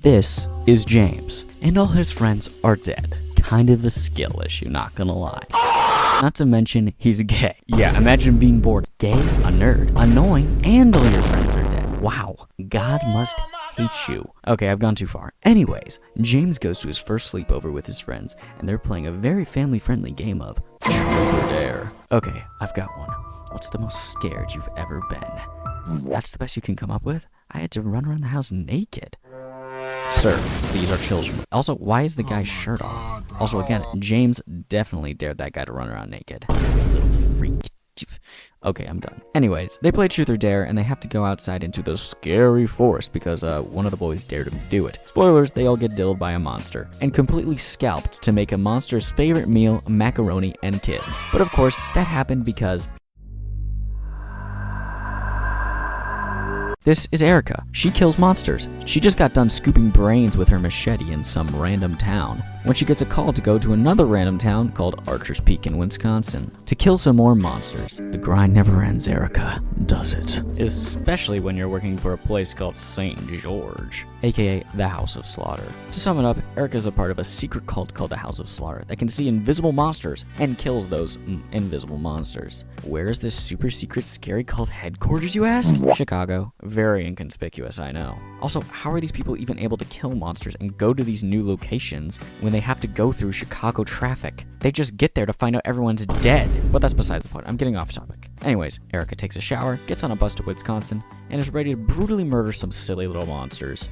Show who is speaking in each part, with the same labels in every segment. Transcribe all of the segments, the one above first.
Speaker 1: This is James, and all his friends are dead. Kind of a skill issue, not gonna lie. Not to mention, he's gay. Yeah, imagine being bored. Gay, a nerd, annoying, and all your friends are dead. Wow, God must hate you. Okay, I've gone too far. Anyways, James goes to his first sleepover with his friends, and they're playing a very family-friendly game of Truth or Dare. Okay, I've got one. What's the most scared you've ever been? That's the best you can come up with? I had to run around the house naked. Sir, these are children. Also, why is the guy's shirt off? Also, again, James definitely dared that guy to run around naked. Little freak. Okay, I'm done. Anyways, they play Truth or Dare, and they have to go outside into the scary forest because one of the boys dared him to do it. Spoilers, they all get diddled by a monster and completely scalped to make a monster's favorite meal, macaroni and kids. But of course, that happened because this is Erica. She kills monsters. She just got done scooping brains with her machete in some random town when she gets a call to go to another random town called Archer's Peak in Wisconsin to kill some more monsters. The grind never ends, Erica, does it? Especially when you're working for a place called St. George, aka the House of Slaughter. To sum it up, Erica's a part of a secret cult called the House of Slaughter that can see invisible monsters and kills those invisible monsters. Where is this super secret scary cult headquarters, you ask? Chicago. Very inconspicuous, I know. Also, how are these people even able to kill monsters and go to these new locations when they have to go through Chicago traffic? They just get there to find out everyone's dead. But that's besides the point. I'm getting off topic. Anyways, Erica takes a shower, gets on a bus to Wisconsin, and is ready to brutally murder some silly little monsters.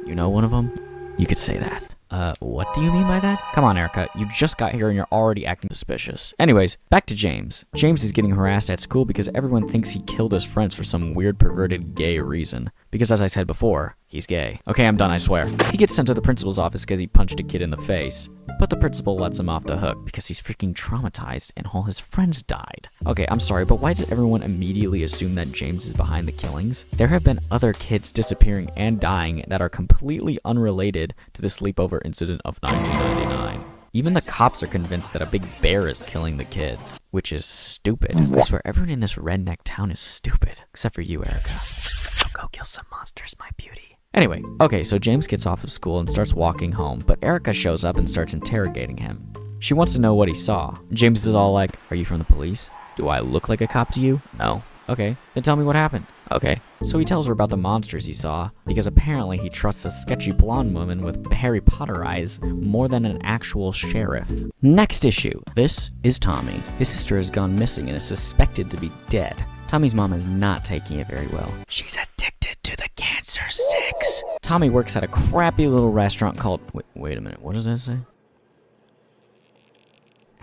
Speaker 1: You know one of them? You could say that. What do you mean by that? Come on, Erica, you just got here and you're already acting suspicious. Anyways, back to James. James is getting harassed at school because everyone thinks he killed his friends for some weird perverted gay reason. Because as I said before, he's gay. Okay, I'm done, I swear. He gets sent to the principal's office because he punched a kid in the face. But the principal lets him off the hook because he's freaking traumatized and all his friends died. Okay, I'm sorry, but why did everyone immediately assume that James is behind the killings? There have been other kids disappearing and dying that are completely unrelated to the sleepover incident of 1999. Even the cops are convinced that a big bear is killing the kids, which is stupid. I swear everyone in this redneck town is stupid, except for you, Erica. So go kill some monsters, my beauty. Anyway, okay, so James gets off of school and starts walking home, but Erica shows up and starts interrogating him. She wants to know what he saw. James is all like, "Are you from the police? Do I look like a cop to you?" "No." "Okay, then tell me what happened." "Okay." So he tells her about the monsters he saw, because apparently he trusts a sketchy blonde woman with Harry Potter eyes more than an actual sheriff. Next issue. This is Tommy. His sister has gone missing and is suspected to be dead. Tommy's mom is not taking it very well. She's addicted to the cancer sticks. Tommy works at a crappy little restaurant called... Wait a minute, what does that say?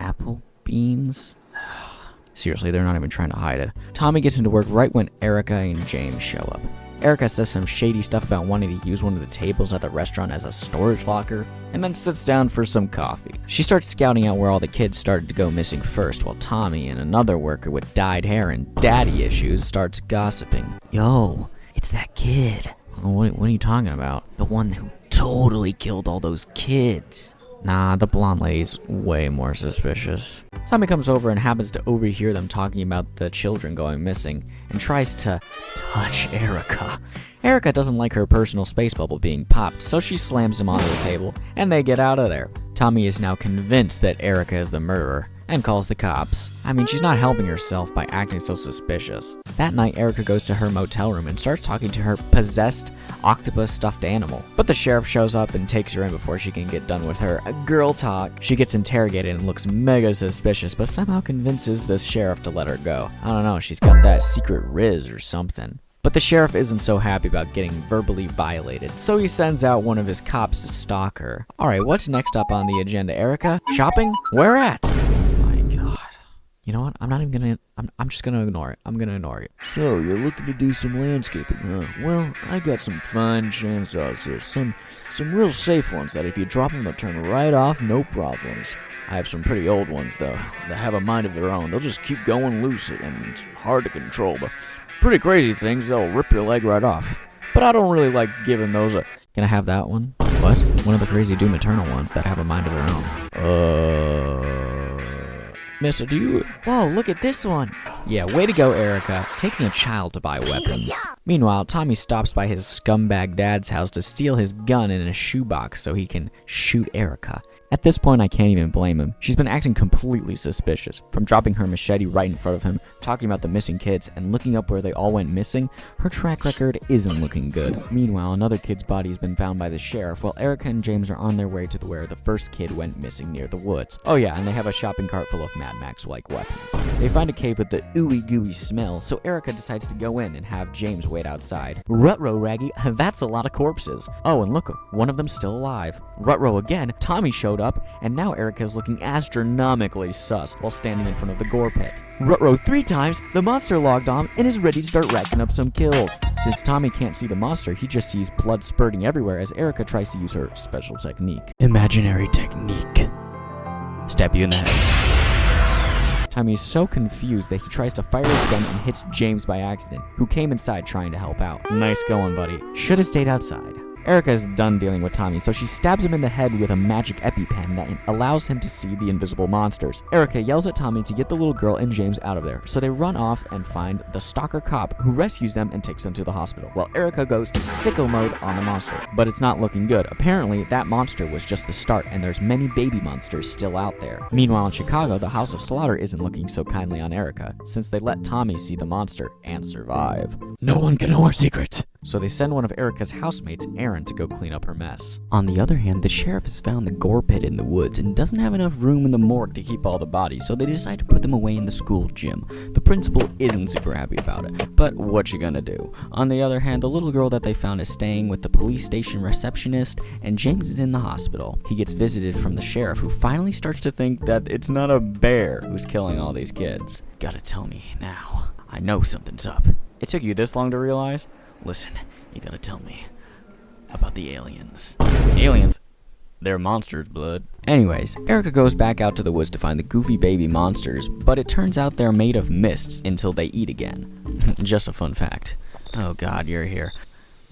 Speaker 1: Apple Beans? Seriously, they're not even trying to hide it. Tommy gets into work right when Erica and James show up. Erica says some shady stuff about wanting to use one of the tables at the restaurant as a storage locker, and then sits down for some coffee. She starts scouting out where all the kids started to go missing first, while Tommy and another worker with dyed hair and daddy issues starts gossiping. "Yo, it's that kid." What are you talking about? "The one who totally killed all those kids." Nah, the blonde lady's way more suspicious. Tommy comes over and happens to overhear them talking about the children going missing and tries to touch Erica. Erica doesn't like her personal space bubble being popped, so she slams him onto the table and they get out of there. Tommy is now convinced that Erica is the murderer and calls the cops. I mean, she's not helping herself by acting so suspicious. That night, Erica goes to her motel room and starts talking to her possessed octopus stuffed animal. But the sheriff shows up and takes her in before she can get done with her girl talk. She gets interrogated and looks mega suspicious, but somehow convinces the sheriff to let her go. I don't know, she's got that secret riz or something. But the sheriff isn't so happy about getting verbally violated, so he sends out one of his cops to stalk her. Alright, what's next up on the agenda, Erica? Shopping? Where at? You know what? I'm just gonna ignore it. I'm gonna ignore it.
Speaker 2: "So, you're looking to do some landscaping, huh? Well, I got some fine chainsaws here. Some real safe ones that if you drop them, they'll turn right off, no problems. I have some pretty old ones, though, that have a mind of their own. They'll just keep going loose, and it's hard to control, but pretty crazy things that'll rip your leg right off. But I don't really like giving those a...
Speaker 1: Can I have that one? What? One of the crazy Doom Eternal ones that have a mind of their own. Mister, do you...
Speaker 2: Whoa, look at this one.
Speaker 1: Yeah, way to go, Erica, taking a child to buy weapons. Meanwhile, Tommy stops by his scumbag dad's house to steal his gun in a shoebox so he can shoot Erica. At this point, I can't even blame him. She's been acting completely suspicious. From dropping her machete right in front of him, talking about the missing kids, and looking up where they all went missing, her track record isn't looking good. Meanwhile, another kid's body has been found by the sheriff, while Erica and James are on their way to where the first kid went missing near the woods. Oh yeah, and they have a shopping cart full of Mad Max-like weapons. They find a cave with the ooey-gooey smell, so Erica decides to go in and have James wait outside. Ruh-roh, Raggy, that's a lot of corpses. Oh, and look, one of them's still alive. Ruh-roh again, Tommy showed up, and now Erica is looking astronomically sus while standing in front of the gore pit. Ruh-roh 3 times, the monster logged on and is ready to start racking up some kills. Since Tommy can't see the monster, he just sees blood spurting everywhere as Erica tries to use her special technique. Imaginary technique. Stab you in the head. Tommy is so confused that he tries to fire his gun and hits James by accident, who came inside trying to help out. Nice going, buddy. Should have stayed outside. Erica is done dealing with Tommy, so she stabs him in the head with a magic EpiPen that allows him to see the invisible monsters. Erica yells at Tommy to get the little girl and James out of there, so they run off and find the stalker cop who rescues them and takes them to the hospital, while Erica goes sicko mode on the monster. But it's not looking good. Apparently, that monster was just the start, and there's many baby monsters still out there. Meanwhile, in Chicago, the House of Slaughter isn't looking so kindly on Erica, since they let Tommy see the monster and survive. No one can know our secret! So they send one of Erica's housemates, Aaron, to go clean up her mess. On the other hand, the sheriff has found the gore pit in the woods and doesn't have enough room in the morgue to keep all the bodies, so they decide to put them away in the school gym. The principal isn't super happy about it, but what you gonna do? On the other hand, the little girl that they found is staying with the police station receptionist, and James is in the hospital. He gets visited from the sheriff, who finally starts to think that it's not a bear who's killing all these kids. Gotta tell me now. I know something's up. It took you this long to realize? Listen, you gotta tell me about the aliens. Aliens? They're monsters, blood. Anyways, Erica goes back out to the woods to find the goofy baby monsters, but it turns out they're made of mists until they eat again. Just a fun fact. Oh god, you're here.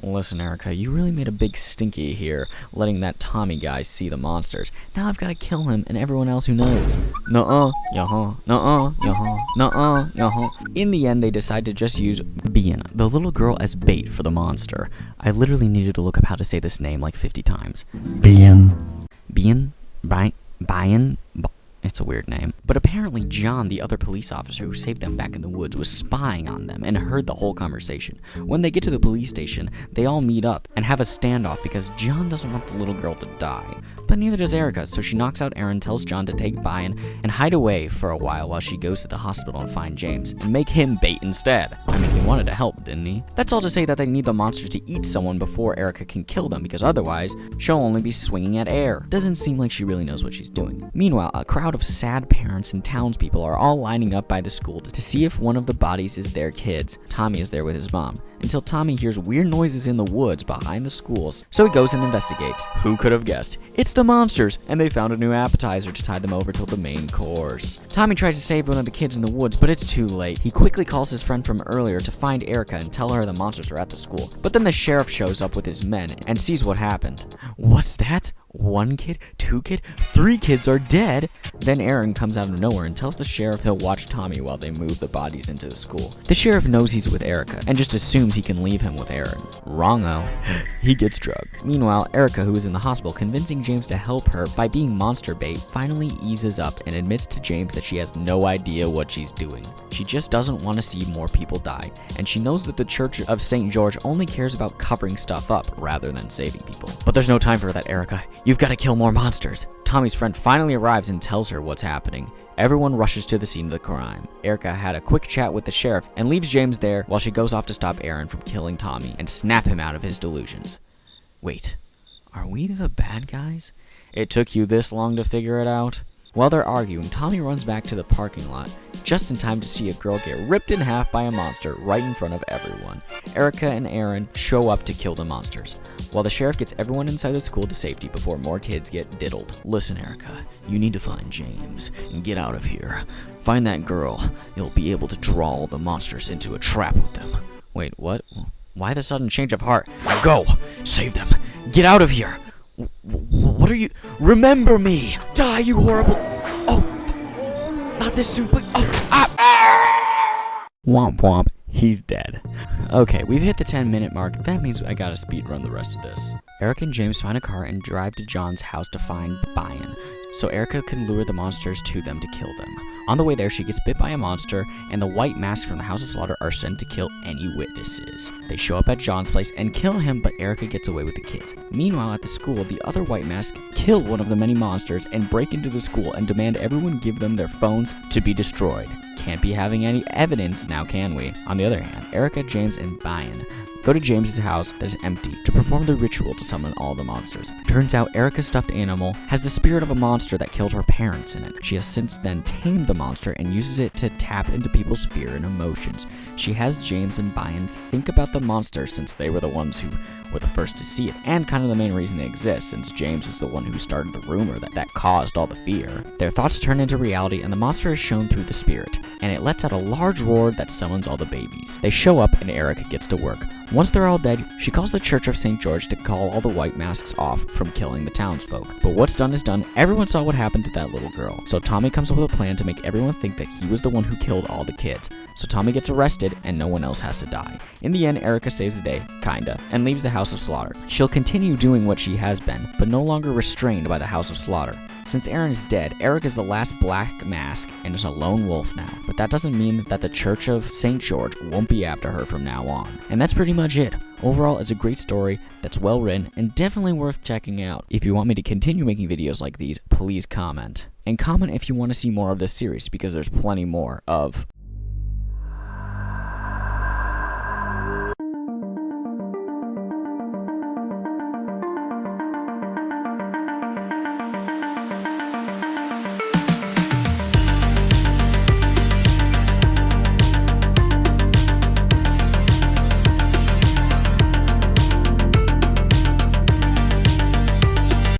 Speaker 1: Listen, Erica, you really made a big stinky here, letting that Tommy guy see the monsters. Now I've got to kill him and everyone else who knows. Nuh-uh, yuh-huh, nuh-uh, yuh-huh, nuh-uh, yuh-huh. In the end, they decide to just use Bien, the little girl, as bait for the monster. I literally needed to look up how to say this name like 50 times.
Speaker 3: Bien.
Speaker 1: Bien? Bien? It's a weird name. But apparently John, the other police officer who saved them back in the woods, was spying on them and heard the whole conversation. When they get to the police station, they all meet up and have a standoff because John doesn't want the little girl to die. But neither does Erica, so she knocks out Aaron, tells John to take Bien and hide away for a while she goes to the hospital and find James, and make him bait instead. I mean, he wanted to help, didn't he? That's all to say that they need the monsters to eat someone before Erica can kill them, because otherwise, she'll only be swinging at air. Doesn't seem like she really knows what she's doing. Meanwhile, a crowd of sad parents and townspeople are all lining up by the school to see if one of the bodies is their kids. Tommy is there with his mom, until Tommy hears weird noises in the woods behind the schools, so he goes and investigates. Who could have guessed? It's the monsters, and they found a new appetizer to tide them over till the main course. Tommy tries to save one of the kids in the woods, but it's too late. He quickly calls his friend from earlier to find Erica and tell her the monsters are at the school. But then the sheriff shows up with his men and sees what happened. What's that? 1 kid, 2 kid, 3 kids are dead. Then Aaron comes out of nowhere and tells the sheriff he'll watch Tommy while they move the bodies into the school. The sheriff knows he's with Erica and just assumes he can leave him with Aaron. Wrong-o. He gets drugged. Meanwhile, Erica, who is in the hospital convincing James to help her by being monster bait, finally eases up and admits to James that she has no idea what she's doing. She just doesn't want to see more people die, and she knows that the Church of St. George only cares about covering stuff up rather than saving people. But there's no time for that, Erica. You've got to kill more monsters. Tommy's friend finally arrives and tells her what's happening. Everyone rushes to the scene of the crime. Erica had a quick chat with the sheriff and leaves James there while she goes off to stop Aaron from killing Tommy and snap him out of his delusions. Wait, are we the bad guys? It took you this long to figure it out? While they're arguing, Tommy runs back to the parking lot, just in time to see a girl get ripped in half by a monster right in front of everyone. Erica and Aaron show up to kill the monsters, while the sheriff gets everyone inside the school to safety before more kids get diddled. Listen, Erica, you need to find James and get out of here. Find that girl. You'll be able to draw all the monsters into a trap with them. Wait, what? Why the sudden change of heart? Now go! Save them! Get out of here! What are you? Remember me! Die, you horrible... Oh! Not
Speaker 2: this soon, please.
Speaker 1: Womp womp, he's dead. Okay, we've hit the 10-minute mark. That means I gotta speed run the rest of this. Erica and James find a car and drive to John's house to find Brian, so Erica can lure the monsters to them to kill them. On the way there, she gets bit by a monster, and the white masks from the House of Slaughter are sent to kill any witnesses. They show up at John's place and kill him, but Erica gets away with the kids. Meanwhile, at the school, the other white masks kill one of the many monsters and break into the school and demand everyone give them their phones to be destroyed. Can't be having any evidence now, can we? On the other hand, Erica, James, and Brian go to James's house that is empty to perform the ritual to summon all the monsters. Turns out Erica's stuffed animal has the spirit of a monster that killed her parents in it. She has since then tamed the monster and uses it to tap into people's fear and emotions. She has James and Brian think about the monster since they were the ones who were the first to see it, and kind of the main reason it exists, since James is the one who started the rumor that caused all the fear. Their thoughts turn into reality, and the monster is shown through the spirit, and it lets out a large roar that summons all the babies. They show up, and Erica gets to work. Once they're all dead, she calls the Church of St. George to call all the white masks off from killing the townsfolk. But what's done is done. Everyone saw what happened to that little girl. So Tommy comes up with a plan to make everyone think that he was the one who killed all the kids. So Tommy gets arrested, and no one else has to die. In the end, Erica saves the day, kinda, and leaves the House of Slaughter. She'll continue doing what she has been, but no longer restrained by the House of Slaughter. Since Aaron is dead, Eric is the last black mask and is a lone wolf now. But that doesn't mean that the Church of St. George won't be after her from now on. And that's pretty much it. Overall, it's a great story that's well written and definitely worth checking out. If you want me to continue making videos like these, please comment. And comment if you want to see more of this series, because there's plenty more of